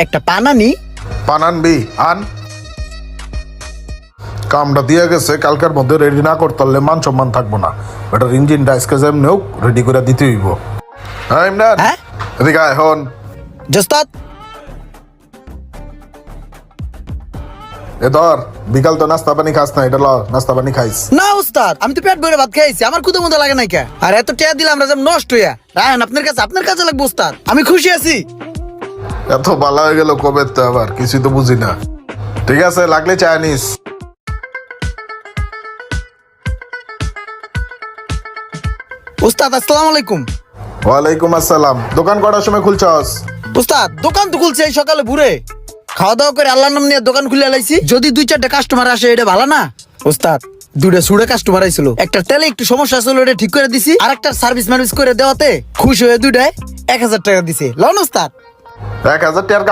একটা পান আনি। পান আনবি? আন। কামটা দিয়ে গেছে, কালকের মধ্যে রেডি না করতে পারলে মান সম্মান থাকবো না। এটার ইঞ্জিনটা আজকে যেমনি হোক রেডি করে দিতে হইব। হ্যাঁ ইমরান, হ্যাঁ এদিকে আয় হন। জোস্তাদ। এ ধর, বিকাল তো নাস্তা পানি খাস না, এটা ল নাস্তা পানি খাইস। না উস্তাদ, আমি তো পেট ভরে ভাত খাইছি, আমার ক্ষুদা মতো লাগে নাই কে। আর এত টিয়া দিলাম আমরা যেমন নষ্ট হইয়া। রায়ন আপনার কাছে লাগবে উস্তাদ, আমি খুশি আছি। এত ভালো হয়ে গেল কবে তো, আবার কিছুই তো বুঝি না। ঠিক আছে, লাগলে চা নিস। উস্তাদ আসসালামু আলাইকুম। ওয়ালাইকুম আসসালাম। দোকান কটার সময় খুলছস? উস্তাদ দোকান তো খুলছে এই সকালে ভোরে, খাওয়া দাওয়া করে আল্লাহর নাম নিয়ে দোকান খুলে লাইছি। যদি 2-4টা কাস্টমার আসে এটা ভালো না উস্তাদ। 2টা সুড়ে কাস্টমার আইছিল, একটা তেলে একটু সমস্যা ছিল, এটা ঠিক করে দিছি। আর একটা সার্ভিস মার্ভিস করে দেওয়াতে খুশি হয়ে 2টায় 1000 টাকা দিছে। লন উস্তাদ। 1000 টাকার কাম